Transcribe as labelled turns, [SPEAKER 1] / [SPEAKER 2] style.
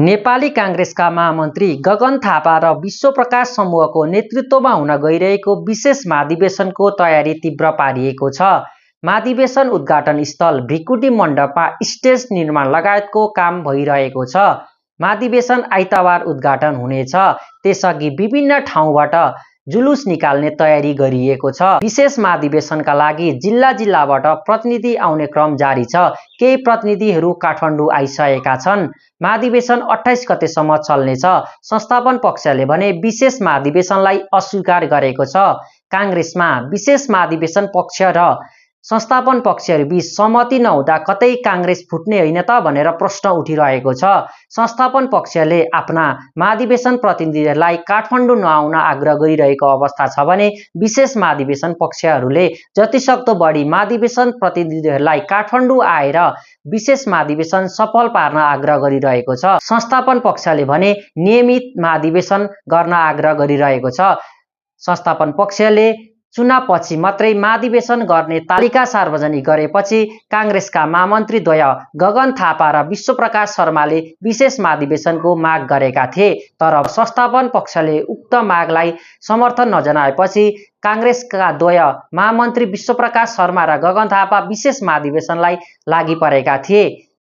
[SPEAKER 1] नेपाली कांग्रेसका महामन्त्री गगन थापा र विश्वप्रकाश समूहको नेतृत्वमा हुन गइरहेको विशेष महाधिवेशनको तयारी तीव्र पारिएको छ। महाधिवेशन उद्घाटन स्थल भिकुटी मण्डपमा स्टेज निर्माण लगायतको काम भइरहेको छ। महाधिवेशन आइतबार उद्घाटन हुनेछ। त्यसअघि विभिन्न ठाउँबाट जुलुस निकाल्ने तयारी गरिएको छ। विशेष महाधिवेशनका लागि जिल्लाबाट प्रतिनिधि आउने क्रम जारी छ। केही प्रतिनिधिहरू काठमाडौँ आइसकेका छन्। महाधिवेशन 28 गतेसम्म चल्नेछ। संस्थापन पक्षले भने विशेष महाधिवेशनलाई अस्वीकार गरेको छ। कांग्रेसमा विशेष महाधिवेशन पक्ष र संस्थापन पक्षहरूबीच सहमति नहुँदा कतै कांग्रेस फुट्ने होइन त भनेर प्रश्न उठिरहेको छ। संस्थापन पक्षले आफ्ना महाधिवेशन प्रतिनिधिहरूलाई काठमाडौँ नआउन आग्रह गरिरहेको अवस्था छ भने विशेष महाधिवेशन पक्षहरूले जतिसक्दो बढी महाधिवेशन प्रतिनिधिहरूलाई काठमाडौँ आएर विशेष महाधिवेशन सफल पार्न आग्रह गरिरहेको छ। संस्थापन पक्षले भने नियमित महाधिवेशन गर्न आग्रह गरिरहेको छ। संस्थापन पक्षले चुनावपछि मात्रै महाधिवेशन गर्ने तालिका सार्वजनिक गरेपछि कांग्रेसका महामन्त्रीद्वय गगन थापा र विश्वप्रकाश शर्माले विशेष महाधिवेशनको माग गरेका थिए। तर संस्थापन पक्षले उक्त मागलाई समर्थन नजनाएपछि कांग्रेसका द्वय महामन्त्री विश्वप्रकाश शर्मा र गगन थापा विशेष महाधिवेशनलाई लागि परेका थिए।